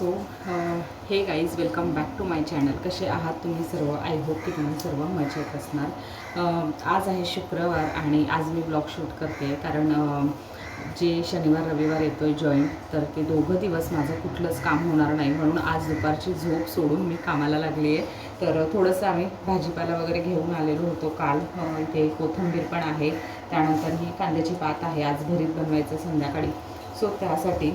So hey guys welcome back to my channel. कसे आहात तुम्ही सर्व? आय होप की तुम्ही सर्व मजेत असणार. आज आहे शुक्रवार आणि आज मी ब्लॉग शूट करते कारण जे शनिवार रविवार येतो आहे जॉईंट, तर ते दोघं दिवस माझं कुठलंच काम होणार नाही म्हणून आज दुपारची झोप सोडून मी कामाला लागली आहे. तर थोडंसं आम्ही भाजीपाला वगैरे घेऊन आलेलो होतो काल. इथे कोथिंबीर पण आहे, त्यानंतर ही कांद्याची पात आहे, आज घरीच बनवायचं संध्याकाळी. सो त्यासाठी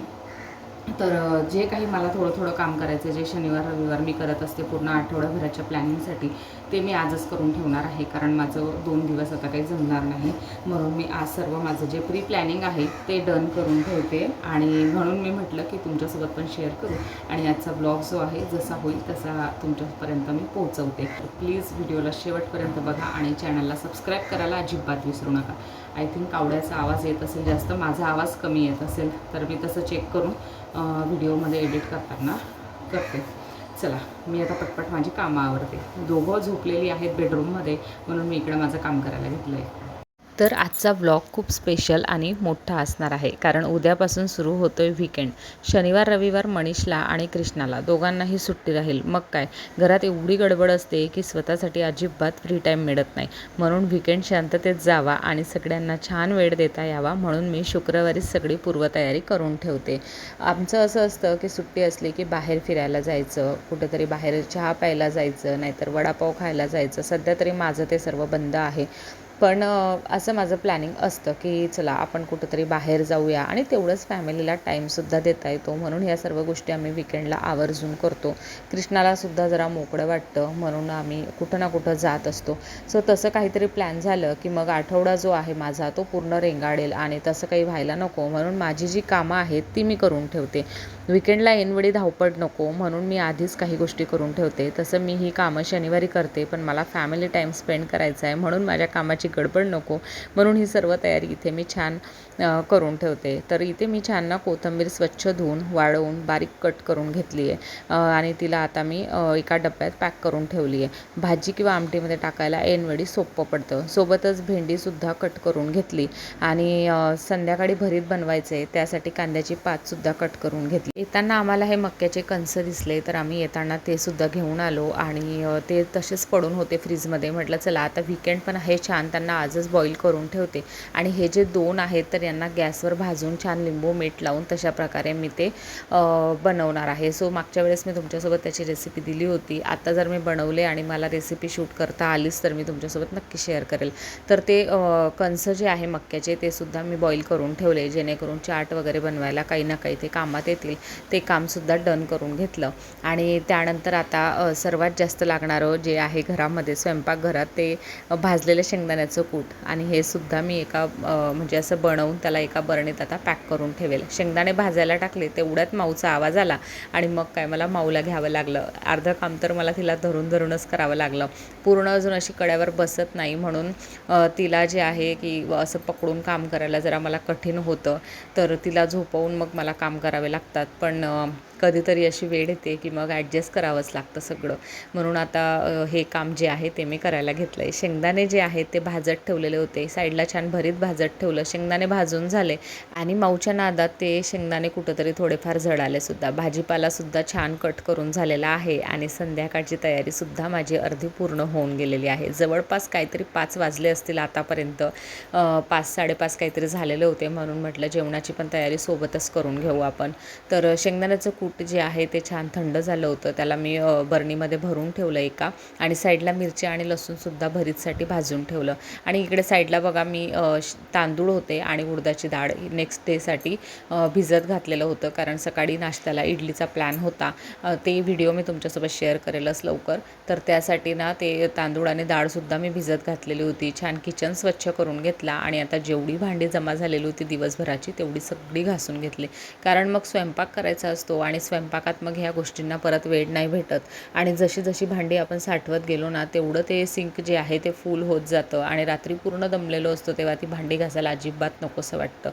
तर जे काही मला थोडं काम करायचं, जे शनिवार रविवार मी करत असते पूर्ण आठवड्याभराच्या प्लॅनिंगसाठी, ते मी आजच करून ठेवणार आहे कारण माझं 2 दिवस आता काही जमणार नाही. म्हणून मी आज सर्व माझं जे प्री प्लॅनिंग आहे ते डन करून ठेवते आणि म्हणून मी म्हटलं की तुमच्यासोबत पण शेअर करू आणि आजचा ब्लॉग जो आहे जसा होईल तसा तुमच्यापर्यंत मी पोहोचवते. प्लीज व्हिडिओला शेवटपर्यंत बघा आणि चॅनलला सबस्क्राईब करायला अजिबात विसरू नका. आय थिंक कावड्याचा आवाज येत असेल जास्त, माझा आवाज कमी येत असेल तर मी तसं चेक करून व्हिडिओमध्ये एडिट करताना करते. चला, मी आता पटपट माझी कामं आवरते. दोघं झोपलेली आहेत बेडरूममध्ये म्हणून मी इकडं माझं काम करायला घेतलं आहे. तर आजचा व्लॉग खूप स्पेशल आणि मोठा असणार आहे कारण उद्यापासून सुरू होतो आहे वीकेंड. शनिवार रविवार मनीषला आणि कृष्णाला दोघांनाही सुट्टी राहील. मग काय, घरात एवढी गडबड असते की स्वतःसाठी अजिबात फ्री टाईम मिळत नाही. म्हणून वीकेंड शांततेत जावा आणि सगळ्यांना छान वेळ देता यावा म्हणून मी शुक्रवारीच सगळी पूर्वतयारी करून ठेवते. आमचं असं असतं की सुट्टी असली की बाहेर फिरायला जायचं, कुठेतरी बाहेर चहा प्यायला जायचं, नाहीतर वडापाव खायला जायचं. सध्या तरी माझं ते सर्व बंद आहे, पण असं माझं प्लॅनिंग असतं की चला आपण कुठंतरी बाहेर जाऊया आणि तेवढंच फॅमिलीला टाईमसुद्धा देता येतो. म्हणून ह्या सर्व गोष्टी आम्ही विकेंडला आवर्जून करतो. कृष्णालासुद्धा जरा मोकळं वाटतं म्हणून आम्ही कुठं ना कुठं जात असतो. सो तसं काहीतरी प्लॅन झालं की मग आठवडा जो आहे माझा तो पूर्ण रेंगाळेल आणि तसं काही व्हायला नको म्हणून माझी जी कामं आहेत ती मी करून ठेवते. विकेंडला ऐनवेळी धावपळ नको म्हणून मी आधीच काही गोष्टी करून ठेवते. तसं मी ही कामं शनिवारी करते, पण मला फॅमिली टाईम स्पेंड करायचा आहे म्हणून माझ्या कामाची गडबड नको म्हणून ही सर्व तयारी इथे मी छान करून ठेवते. तर इथे मी छान ना कोथिंबीर स्वच्छ धुवून वाळवून बारीक कट करून घेतली आहे आणि तिला आता मी एका डब्यात पॅक करून ठेवली आहे. भाजी किंवा आमटीमध्ये टाकायला ऐनवेळी सोपं पडतं. सोबतच भेंडीसुद्धा कट करून घेतली आणि संध्याकाळी भरीत बनवायचे त्यासाठी कांद्याची पातसुद्धा कट करून घेतली. येताना आम्हाला हे मक्याचे कणसं दिसले तर आम्ही येताना ते सुद्धा घेऊन आलो आणि ते तसेच पडून होते फ्रीजमध्ये. म्हटलं चला आता वीकेंड पण आहे छान, त्यांना आजच बॉईल करून ठेवते. आणि हे जे 2 आहेत तर यांना गॅसवर भाजून छान लिंबू मीठ लावून तशा प्रकारे मी ते बनवणार आहे. सो मागच्या वेळेस मी तुमच्यासोबत त्याची रेसिपी दिली होती. आता जर मी बनवले आणि मला रेसिपी शूट करता आलीच तर मी तुमच्यासोबत नक्की शेअर करेल. तर ते कणसं जे आहे मक्याचे ते सुद्धा मी बॉईल करून ठेवले जेणेकरून चाट वगैरे बनवायला काही ना काही ते कामात येतील. ते कामसुद्धा डन करून घेतलं आणि त्यानंतर आता सर्वात जास्त लागणारं जे आहे घरामध्ये स्वयंपाकघरात ते भाजलेलं शेंगदाण्याचं कूट आणि हे सुद्धा मी एका म्हणजे असं बनवून त्याला एका बरणीत आता पॅक करून ठेवेल. शेंगदाणे भाजायला टाकले तेवढ्यात माऊचा आवाज आला आणि मग काय मला माऊला घ्यावं लागलं. अर्धं काम तर मला तिला धरूनच करावं लागलं. पूर्ण अजून अशी कड्यावर बसत नाही म्हणून तिला जे आहे की असं पकडून काम करायला जरा मला कठीण होतं. तर तिला झोपवून मग मला काम करावे लागतात. पण कधीतरी अशी वेळ येते की मग ॲडजस्ट करावंच लागतं सगळं. म्हणून आता हे काम जे आहे ते मी करायला घेतलं आहे. शेंगदाणे जे आहेत ते भाजत ठेवलेले होते, साईडला छान भरीत भाजत ठेवलं. शेंगदाणे भाजून झाले आणि माऊच्या नादात ते शेंगदाणे कुठंतरी थोडेफार जळालेसुद्धा. भाजीपालासुद्धा छान कट करून झालेला आहे आणि संध्याकाळची तयारीसुद्धा माझी अर्धी पूर्ण होऊन गेलेली आहे. जवळपास काहीतरी 5 वाजले असतील आतापर्यंत. 5-5:30 काहीतरी झालेले होते म्हणून म्हटलं जेवणाची पण तयारी सोबतच करून घेऊ आपण. तर शेंगदाण्याचं कूट जे आहे ते छान थंड झालं होतं, त्याला मी बरणीमध्ये भरून ठेवलं एका आणि साईडला मिरची आणि लसूणसुद्धा भरीतसाठी भाजून ठेवलं. आणि इकडे साईडला बघा मी तांदूळ होते आणि उडदाची डाळ नेक्स्ट डेसाठी भिजत घातलेलं होतं कारण सकाळी नाश्त्याला इडलीचा प्लॅन होता. ते व्हिडिओ मी तुमच्यासोबत शेअर करेलच लवकर. तर त्यासाठी ना ते तांदूळ आणि डाळसुद्धा मी भिजत घातलेली होती. छान किचन स्वच्छ करून घेतला आणि आता जेवढी भांडी जमा झालेली होती दिवसभराची तेवढी सगळी घासून घेतली कारण मग स्वयंपाक करायचा असतो आणि स्वयंपाकात मग ह्या गोष्टींना परत वेळ नाही भेटत आणि जशी भांडी आपण साठवत गेलो ना तेवढं ते सिंक जे आहे ते फुल होत जातं आणि रात्री पूर्ण दमलेलो असतो तेव्हा ती भांडी घासायला अजिबात नकोसं वाटतं.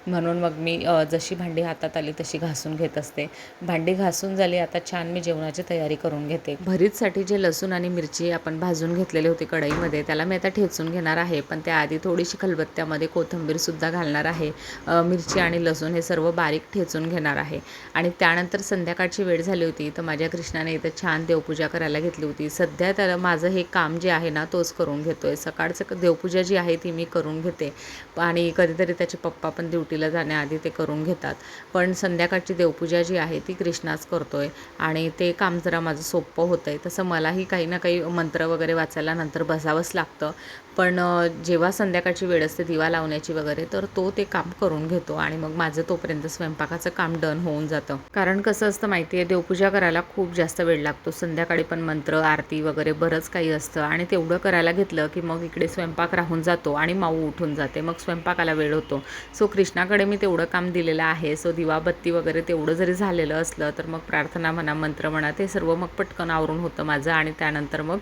म्हणून मग मी जशी भांडी हातात आली तशी घासून घेत असते. भांडी घासून झाली, आता छान मी जेवणाची तयारी करून घेते. भरीतसाठी जे लसूण आणि मिरची आपण भाजून घेतलेली होती कढईमध्ये, त्याला मी आता ठेचून घेणार आहे. पण त्याआधी थोडीशी खलबत्त्यामध्ये कोथिंबीरसुद्धा घालणार आहे. मिरची आणि लसूण हे सर्व बारीक ठेचून घेणार आहे. आणि त्यानंतर संध्याकाळची वेळ झाली होती, तर माझ्या कृष्णाने इथं छान देवपूजा करायला घेतली होती. सध्या त्याला माझं हे काम जे आहे ना तोच करून घेतोय. सकाळचं देवपूजा जी आहे ती मी करून घेते आणि कधीतरी त्याचे पप्पा पण ड्युटीला जाण्याआधी ते करून घेतात. पण संध्याकाळची देवपूजा जी आहे ती कृष्णाच करतोय आणि ते काम जरा माझं सोपं होतं आहे. तसं मलाही काही ना काही मंत्र वगैरे वाचायला नंतर बसावंच लागतं. पण जेव्हा संध्याकाळची वेळ असते दिवा लावण्याची वगैरे, तर तो ते काम करून घेतो आणि मग माझं तोपर्यंत स्वयंपाकाचं काम डन होऊन जातं. कारण कसं असतं माहिती आहे, देवपूजा करायला खूप जास्त वेळ लागतो. संध्याकाळी पण मंत्र आरती वगैरे बरंच काही असतं आणि तेवढं करायला घेतलं की मग इकडे स्वयंपाक राहून जातो आणि माऊ उठून जाते. मग स्वयंपाकाला वेळ होतो. सो कृष्णाकडे मी तेवढं काम दिलेलं आहे. सो दिवाबत्ती वगैरे तेवढं जरी झालेलं असलं तर मग प्रार्थना म्हणा, मंत्र म्हणा, ते सर्व मग पटकन आवरून होतं माझं आणि त्यानंतर मग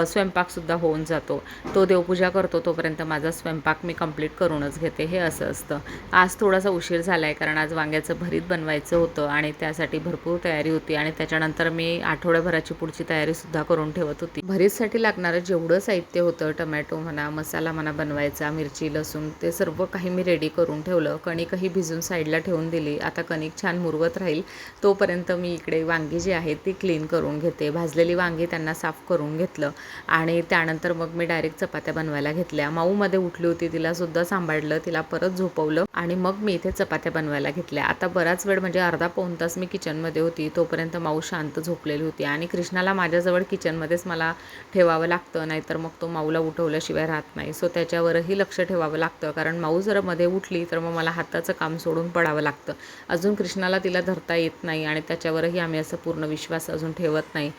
स्वयंपाकसुद्धा होऊन जातो. तो देवपूजा करतो तोपर्यंत माझा स्वयंपाक मी कंप्लीट करूनच घेते. हे असं असतं. आज थोडासा उशीर झाला आहे कारण आज वांग्याचं भरीत बनवायचं होतं आणि त्यासाठी भरपूर तयारी होती आणि त्याच्यानंतर मी आठवड्याभराची पुढची तयारीसुद्धा करून ठेवत होती. भरीतसाठी लागणारं जेवढं साहित्य होतं, टमॅटो म्हणा, मसाला म्हणा बनवायचा, मिरची, लसूण, ते सर्व काही मी रेडी करून ठेवलं. कणिकही भिजून साईडला ठेवून दिली. आता कणिक छान मुरवत राहील तोपर्यंत मी इकडे वांगी जी आहेत ती क्लीन करून घेते. भाजलेली वांगी त्यांना साफ करून घेतलं आणि त्यानंतर मग मी डायरेक्ट चपात्या बनवायला घेतल्या. माऊमध्ये उठली होती, तिलासुद्धा सांभाळलं, तिला परत झोपवलं आणि मग मी इथे चपात्या बनवायला घेतल्या. आता बराच वेळ म्हणजे अर्धा पाऊण तास मी किचनमध्ये होती. तोपर्यंत माऊ शांत झोपलेली होती आणि कृष्णाला माझ्याजवळ किचनमध्येच मला ठेवावं लागतं, नाहीतर मग तो माऊला उठवल्याशिवाय राहत नाही. सो त्याच्यावरही लक्ष ठेवावं लागतं कारण माऊ जर मध्ये उठली तर मग मला हाताचं काम सोडून पडावं लागतं. अजून कृष्णाला तिला धरता येत नाही आणि त्याच्यावरही आम्ही असं पूर्ण विश्वास अजून ठेवत नाही.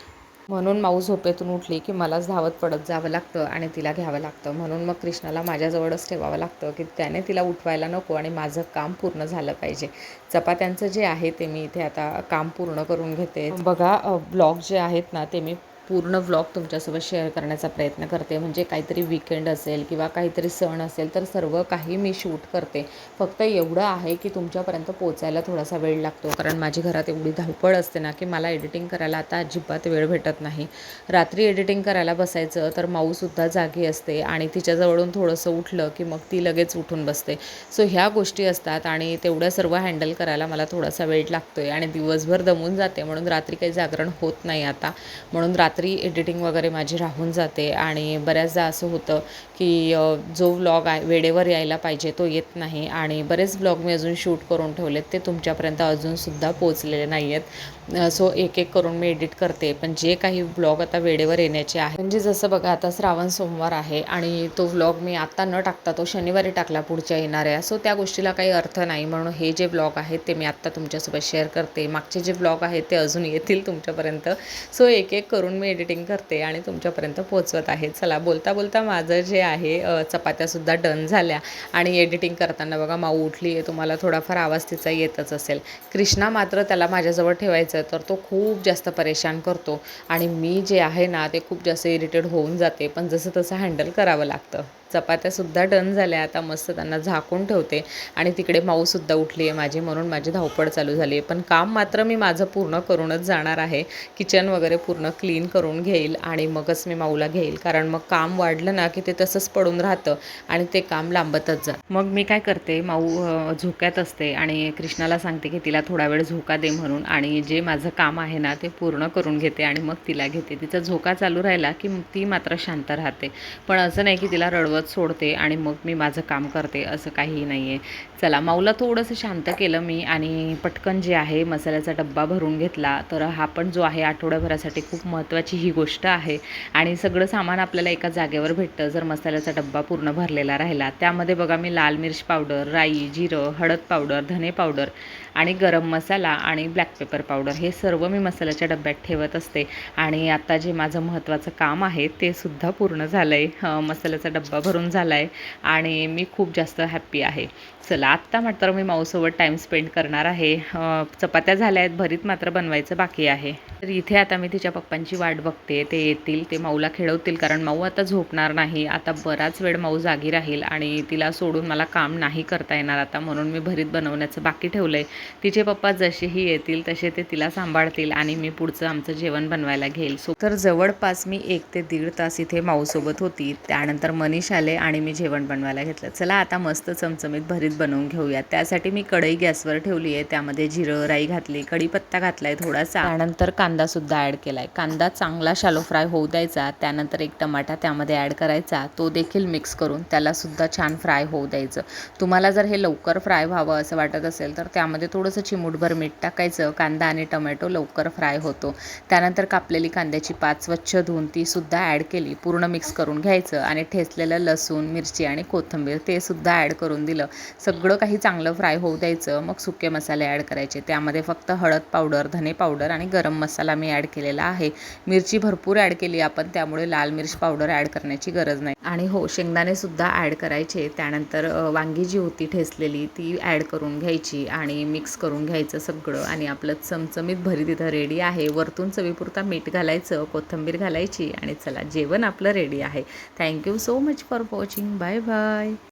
म्हणून माऊ झोपेतून उठली की मलाच धावत पडत जावं लागतं आणि तिला घ्यावं लागतं. म्हणून मग कृष्णाला माझ्याजवळच ठेवावं लागतं की त्याने तिला उठवायला नको आणि माझं काम पूर्ण झालं पाहिजे. चपात्यांचं जे आहे ते मी इथे आता काम पूर्ण करून घेते. बघा, ब्लॉग जे आहेत ना ते मी पूर्ण व्लॉग तुमच्यासोबत शेअर करण्याचा प्रयत्न करते. म्हणजे काहीतरी वीकेंड असेल किंवा काहीतरी सण असेल तर सर्व काही मी शूट करते. फक्त एवढं आहे की तुमच्यापर्यंत पोचायला थोडासा वेळ लागतो कारण माझी घरात एवढी धावपळ असते ना की मला एडिटिंग करायला आता अजिबात वेळ भेटत नाही. रात्री एडिटिंग करायला बसायचं तर माऊसुद्धा जागी असते आणि तिच्याजवळून थोडंसं उठलं की मग ती लगेच उठून बसते. सो ह्या गोष्टी असतात आणि तेवढ्या सर्व हँडल करायला मला थोडासा वेळ लागतो आहे आणि दिवसभर दमून जाते. म्हणून रात्री काही जागरण होत नाही आता. म्हणून रात्री एडिटिंग वगैरे माझी राहून जाते आणि बऱ्याचदा असं होतं की जो व्लॉग आहे वेळेवर यायला पाहिजे तो येत नाही आणि बरेच व्लॉग मी अजून शूट करून ठेवलेत, ते तुमच्यापर्यंत अजूनसुद्धा पोचलेले नाही आहेत. सो एक एक करून मी एडिट करते. पण जे काही व्लॉग आता वेळेवर येण्याचे आहे, म्हणजे जसं बघा आता श्रावण सोमवार आहे आणि तो व्लॉग मी आता न टाकता तो शनिवारी टाकला पुढच्या येणाऱ्या, सो त्या गोष्टीला काही अर्थ नाही. म्हणून हे जे व्लॉग आहेत ते मी आत्ता तुमच्यासोबत शेअर करते. मागचे जे व्लॉग आहेत ते अजून येतील तुमच्यापर्यंत. सो एक एक करून मी एडिटिंग करते आणि तुमच्यापर्यंत पोचवत आहे. चला, बोलता बोलता माझं जे आहे चपात्यासुद्धा डन झाल्या आणि एडिटिंग करताना बघा माऊ उठली आहे. तुम्हाला थोडाफार आवाज तिचा येतच असेल. कृष्णा मात्र त्याला माझ्याजवळ ठेवायचं तर तो खूप जास्त परेशान करतो आणि मी जे आहे ना ते खूप जास्त इरिटेड होऊन जाते. पण जसं तसं हँडल करावं लागतं. चपात्यासुद्धा डन झाल्या. आता मस्त त्यांना झाकून ठेवते आणि तिकडे माऊसुद्धा उठली आहे माझी, म्हणून माझी धावपळ चालू झाली आहे. पण काम मात्र मी माझं पूर्ण करूनच जाणार आहे. किचन वगैरे पूर्ण क्लीन करून घेईल आणि मगच मी माऊला घेईल. कारण मग काम वाढलं ना की ते तसंच पडून राहतं आणि ते काम लांबतच जातं. मग मी काय करते, माऊ झोक्यात असते आणि कृष्णाला सांगते की तिला थोडा वेळ झोका दे म्हणून, आणि जे माझं काम आहे ना ते पूर्ण करून घेते आणि मग तिला घेते. तिचा झोका चालू राहिला की ती मात्र शांत राहते. पण असं नाही की तिला रडवत सोडते आणि मग मी माझं काम करते, असं काहीही नाही आहे. चला, माऊला थोडंसं शांत केलं मी आणि पटकन जे आहे मसाल्याचा डब्बा भरून घेतला. तर हा पण जो आहे आठवड्याभरासाठी खूप महत्त्वाची ही गोष्ट आहे आणि सगळं सामान आपल्याला एका जागेवर भेटतं जर मसाल्याचा डब्बा पूर्ण भरलेला राहिला. त्यामध्ये बघा मी लाल मिर्च पावडर, राई, जिरं, हळद पावडर, धने पावडर आणि गरम मसाला आणि ब्लॅक पेपर पावडर हे सर्व मी मसाल्याच्या डब्यात ठेवत असते. आणि आता जे माझं महत्त्वाचं काम आहे ते सुद्धा पूर्ण झालं आहे. मसाल्याचा डब्बा भरून झाला आहे आणि मी खूप जास्त हॅप्पी आहे. चला आत्ता मात्र मी माऊसोबत टाईम स्पेंड करणार आहे. चपात्या झाल्या आहेत, भरीत मात्र बनवायचं बाकी आहे. तर इथे आता मी तिच्या पप्पांची वाट बघते, ते येतील, ते माऊला खेळवतील, कारण माऊ आता झोपणार नाही. आता बराच वेळ माऊ जागी राहील आणि तिला सोडून मला काम नाही करता येणार आता, म्हणून मी भरीत बनवण्याचं बाकी ठेवलं आहे. तिचे पप्पा जसेही येतील तसे ते तिला सांभाळतील आणि मी पुढचं आमचं जेवण बनवायला घेईल. तर जवळपास मी 1 ते 1.5 तास इथे माऊसोबत होती. त्यानंतर मनीष आले आणि मी जेवण बनवायला घेतलं. चला आता मस्त चमचमीत भरीत बनवून घेऊया. त्यासाठी मी कढई गॅसवर ठेवली आहे, त्यामध्ये जिरं राई घातली, कढीपत्ता घातलाय थोडासा, त्यानंतर कांदा सुद्धा ॲड केलाय. कांदा चांगला शॅलो फ्राय होऊ द्यायचा. त्यानंतर एक टमाटा त्यामध्ये ॲड करायचा, तो देखील मिक्स करून त्याला सुद्धा छान फ्राय होऊ द्यायचं. तुम्हाला जर हे लवकर फ्राय व्हावं असं वाटत असेल तर त्यामध्ये थोडंसं चिमूटभर मीठ टाकायचं. कांदा आणि टोमॅटो लवकर फ्राय होतो. त्यानंतर कापलेली कांद्याची पात स्वच्छ धुवून ती सुद्धा ॲड केली, पूर्ण मिक्स करून घ्यायचं आणि ठेचलेलं लसूण, मिरची आणि कोथिंबीर ते सुद्धा ॲड करून दिलं. सगळं काही चांगलं फ्राय होऊ द्यायचं. मग सुके मसाले ॲड करायचे. त्यामध्ये फक्त हळद पावडर, धने पावडर आणि गरम मसाला मी ॲड केलेला आहे. मिरची भरपूर ॲड केली आपण, त्यामुळे लाल मिर्च पावडर ॲड करण्याची गरज नाही. आणि हो, शेंगदाणे सुद्धा ॲड करायचे. त्यानंतर वांगी जी होती ठेचलेली ती ॲड करून घ्यायची आणि मिक्स करून घ्यायचं सगळं आणि आपलं चमचमीत भरीत इथं रेडी आहे. वरतून चवीपुरता मीठ घालायचं, कोथिंबीर घालायची आणि चला जेवण आपलं रेडी आहे. Thank you so much for watching. Bye bye.